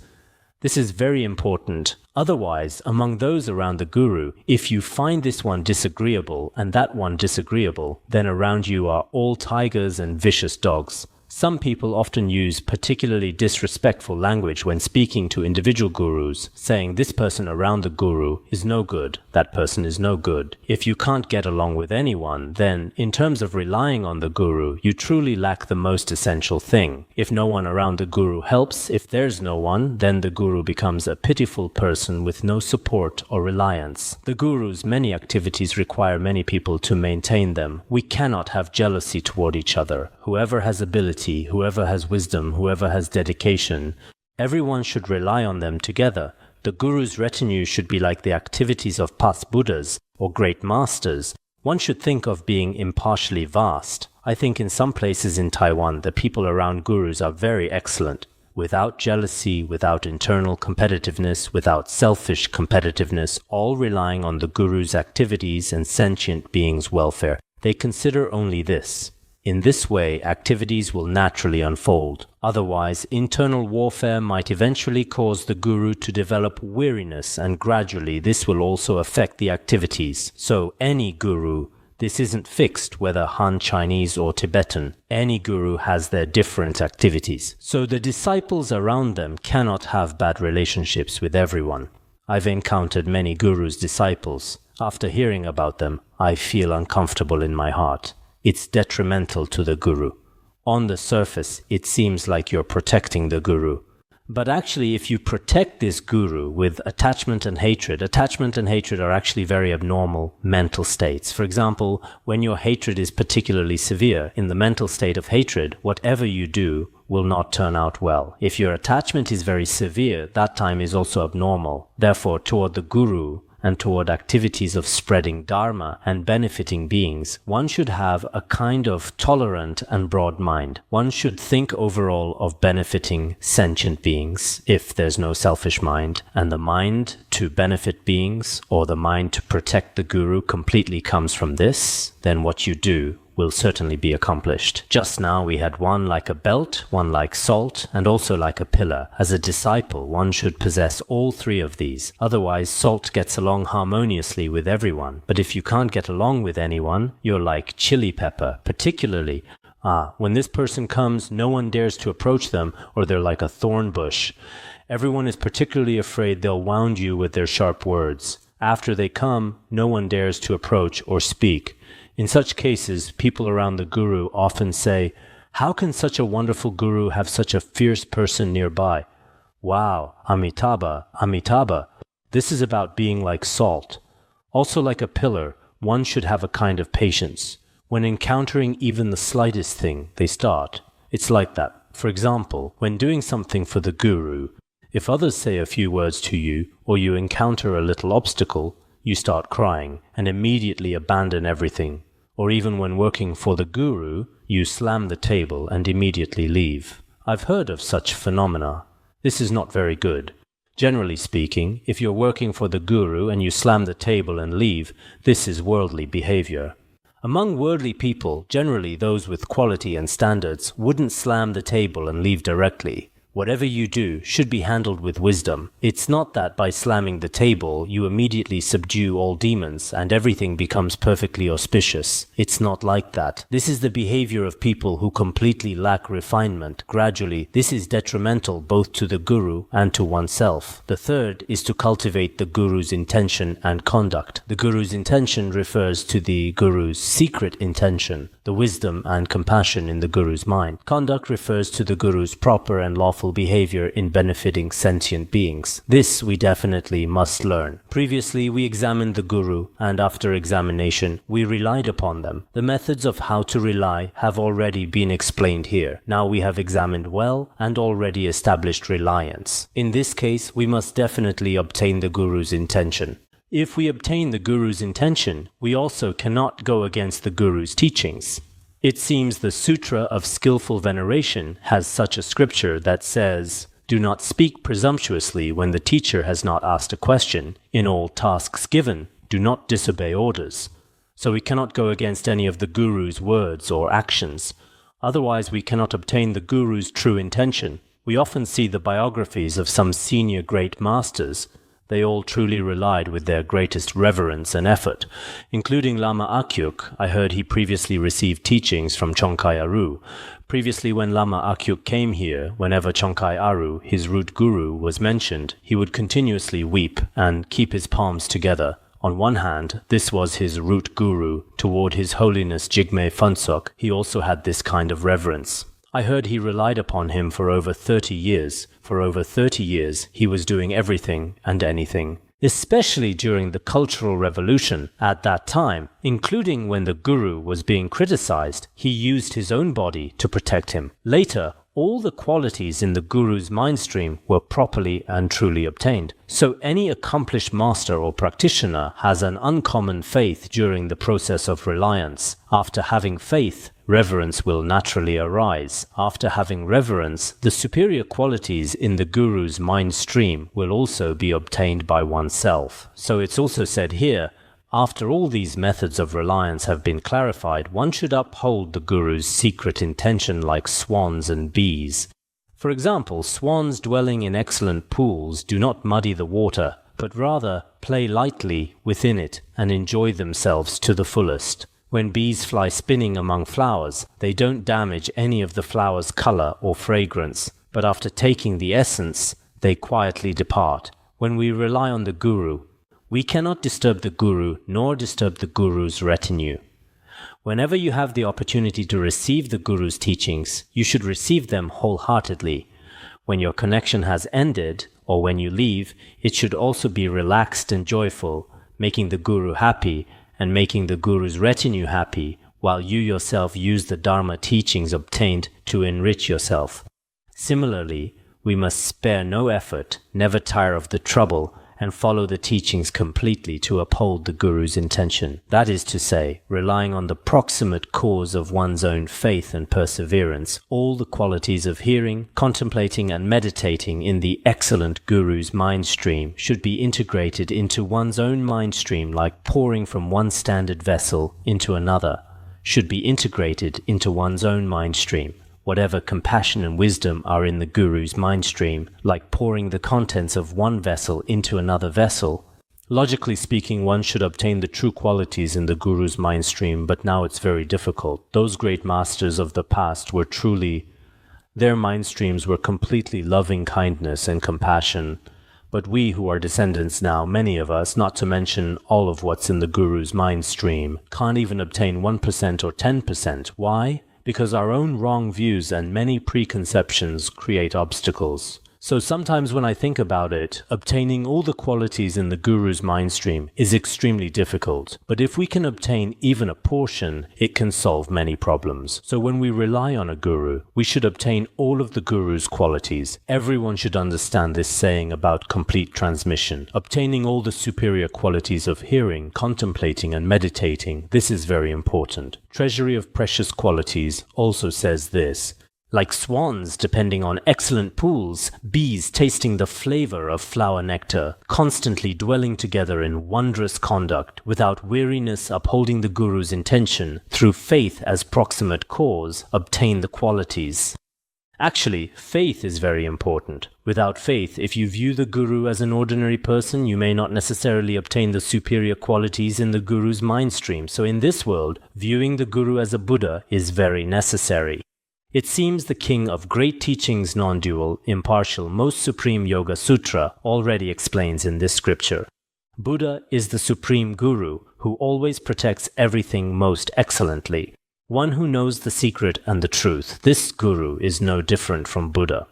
S1: This is very important. Otherwise, among those around the Guru, if you find this one disagreeable and that one disagreeable, then around you are all tigers and vicious dogs. Some people often use particularly disrespectful language when speaking to individual gurus, saying this person around the guru is no good, that person is no good. If you can't get along with anyone, then, in terms of relying on the guru, you truly lack the most essential thing. If no one around the guru helps, if there's no one, then the guru becomes a pitiful person with no support or reliance. The guru's many activities require many people to maintain them. We cannot have jealousy toward each other. Whoever has ability, whoever has wisdom, whoever has dedication, everyone should rely on them together. The Guru's retinue should be like the activities of past Buddhas or great masters. One should think of being impartially vast. I think in some places in Taiwan, the people around Gurus are very excellent. Without jealousy, without internal competitiveness, without selfish competitiveness, all relying on the Guru's activities and sentient beings' welfare. They consider only this. In this way, activities will naturally unfold. Otherwise, internal warfare might eventually cause the guru to develop weariness, and gradually this will also affect the activities. So any guru, this isn't fixed whether Han Chinese or Tibetan, any guru has their different activities. So the disciples around them cannot have bad relationships with everyone. I've encountered many gurus' disciples. After hearing about them, I feel uncomfortable in my heart. It's detrimental to the guru. On the surface, it seems like you're protecting the guru. But actually, if you protect this guru with attachment and hatred are actually very abnormal mental states. For example, when your hatred is particularly severe, in the mental state of hatred, whatever you do will not turn out well. If your attachment is very severe, that time is also abnormal. Therefore, toward the guru, and toward activities of spreading Dharma and benefiting beings, one should have a kind of tolerant and broad mind. One should think overall of benefiting sentient beings, if there's no selfish mind, and the mind to benefit beings, or the mind to protect the guru completely comes from this, then what you do will certainly be accomplished. Just now we had one like a belt, one like salt, and also like a pillar. As a disciple, one should possess all three of these. Otherwise, salt gets along harmoniously with everyone. But if you can't get along with anyone, you're like chili pepper, particularly when this person comes, no one dares to approach them, or they're like a thorn bush. Everyone is particularly afraid they'll wound you with their sharp words. After they come, no one dares to approach or speak. In such cases, people around the guru often say, how can such a wonderful guru have such a fierce person nearby? Wow, Amitabha, Amitabha. This is about being like salt. Also like a pillar, one should have a kind of patience. When encountering even the slightest thing, they start. It's like that. For example, when doing something for the guru, if others say a few words to you, or you encounter a little obstacle, you start crying and immediately abandon everything. Or even when working for the guru, you slam the table and immediately leave. I've heard of such phenomena. This is not very good. Generally speaking, if you're working for the guru and you slam the table and leave, this is worldly behavior. Among worldly people, generally those with quality and standards, wouldn't slam the table and leave directly. Whatever you do should be handled with wisdom. It's not that by slamming the table you immediately subdue all demons and everything becomes perfectly auspicious. It's not like that. This is the behavior of people who completely lack refinement. Gradually, this is detrimental both to the guru and to oneself. The third is to cultivate the guru's intention and conduct. The guru's intention refers to the guru's secret intention, the wisdom and compassion in the guru's mind. Conduct refers to the guru's proper and lawful behavior in benefiting sentient beings. This we definitely must learn. Previously, we examined the guru, and after examination, we relied upon them. The methods of how to rely have already been explained here. Now we have examined well and already established reliance. In this case, we must definitely obtain the guru's intention. If we obtain the guru's intention, we also cannot go against the guru's teachings. It seems the Sutra of Skillful Veneration has such a scripture that says, "Do not speak presumptuously when the teacher has not asked a question. In all tasks given, do not disobey orders." So we cannot go against any of the guru's words or actions. Otherwise we cannot obtain the guru's true intention. We often see the biographies of some senior great masters. They all truly relied with their greatest reverence and effort, including Lama Akyuk. I heard he previously received teachings from Chongkai Aru. Previously, when Lama Akyuk came here, whenever Chongkai Aru, his root guru, was mentioned, he would continuously weep and keep his palms together. On one hand, this was his root guru. Toward His Holiness Jigme Phuntsok, he also had this kind of reverence. I heard he relied upon him for over 30 years. For over 30 years, he was doing everything and anything. Especially during the Cultural Revolution at that time, including when the guru was being criticized, he used his own body to protect him. Later, all the qualities in the guru's mind stream were properly and truly obtained. So any accomplished master or practitioner has an uncommon faith during the process of reliance. After having faith, reverence will naturally arise. After having reverence, the superior qualities in the guru's mind stream will also be obtained by oneself. So it's also said here, after all these methods of reliance have been clarified, one should uphold the guru's secret intention like swans and bees. For example, swans dwelling in excellent pools do not muddy the water, but rather play lightly within it and enjoy themselves to the fullest. When bees fly spinning among flowers, they don't damage any of the flower's color or fragrance, but after taking the essence, they quietly depart. When we rely on the guru, we cannot disturb the guru nor disturb the guru's retinue. Whenever you have the opportunity to receive the guru's teachings, you should receive them wholeheartedly. When your connection has ended, or when you leave, it should also be relaxed and joyful, making the guru happy and making the guru's retinue happy, while you yourself use the Dharma teachings obtained to enrich yourself. Similarly, we must spare no effort, never tire of the trouble, and follow the teachings completely to uphold the guru's intention. That is to say, relying on the proximate cause of one's own faith and perseverance, all the qualities of hearing, contemplating and meditating in the excellent guru's mind stream should be integrated into one's own mind stream like pouring from one standard vessel into another, should be integrated into one's own mind stream. Whatever compassion and wisdom are in the guru's mind stream, like pouring the contents of one vessel into another vessel. Logically speaking, one should obtain the true qualities in the guru's mind stream, but now it's very difficult. Those great masters of the past were truly, their mind streams were completely loving kindness and compassion. But we who are descendants now, many of us, not to mention all of what's in the guru's mind stream, can't even obtain 1% or 10%. Why? Because our own wrong views and many preconceptions create obstacles. So sometimes when I think about it, obtaining all the qualities in the guru's mind stream is extremely difficult. But if we can obtain even a portion, it can solve many problems. So when we rely on a guru, we should obtain all of the guru's qualities. Everyone should understand this saying about complete transmission. Obtaining all the superior qualities of hearing, contemplating and meditating, this is very important. Treasury of Precious Qualities also says this. Like swans depending on excellent pools, bees tasting the flavor of flower nectar, constantly dwelling together in wondrous conduct, without weariness upholding the guru's intention, through faith as proximate cause, obtain the qualities. Actually, faith is very important. Without faith, if you view the guru as an ordinary person, you may not necessarily obtain the superior qualities in the guru's mind stream. So in this world, viewing the guru as a Buddha is very necessary. It seems the king of great teachings, non-dual, impartial, most supreme Yoga Sutra already explains in this scripture. Buddha is the supreme guru who always protects everything most excellently. One who knows the secret and the truth. This guru is no different from Buddha.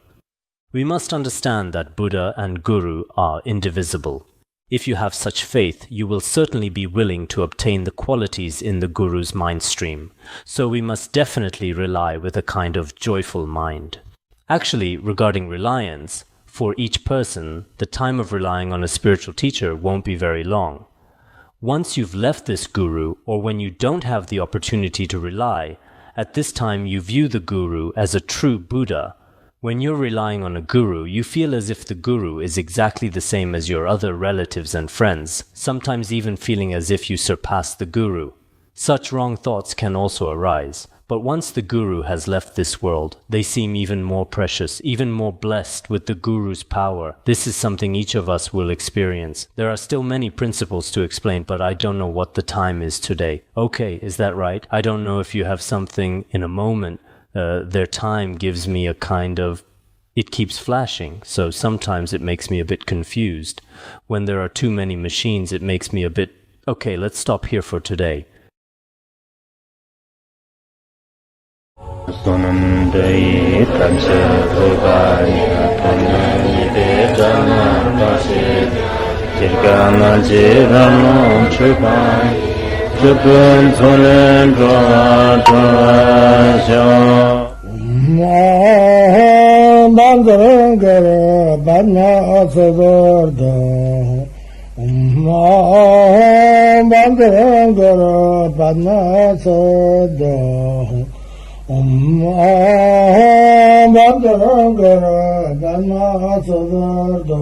S1: We must understand that Buddha and guru are indivisible. If you have such faith, you will certainly be willing to obtain the qualities in the guru's mind stream. So we must definitely rely with a kind of joyful mind. Actually, regarding reliance, for each person, the time of relying on a spiritual teacher won't be very long. Once you've left this guru, or when you don't have the opportunity to rely, at this time you view the guru as a true Buddha. When you're relying on a guru, you feel as if the guru is exactly the same as your other relatives and friends, sometimes even feeling as if you surpass the guru. Such wrong thoughts can also arise. But once the guru has left this world, they seem even more precious, even more blessed with the guru's power. This is something each of us will experience. There are still many principles to explain, but I don't know what the time is today. Okay, is that right? I don't know if you have something in a moment. Their time gives me a kind of... It keeps flashing, so sometimes it makes me a bit confused. When there are too many machines, it makes me a bit... Okay, let's stop here for today.
S3: Sonamdai Tamse Bhaganya Tanani Dhamma Pasi Jirgama Jiramo Chupai Jupun Thunen Dwa Dwa Bandharangara Banya Asavarda Bandharangara Banya Asavarda Bandharangara Banya Asavarda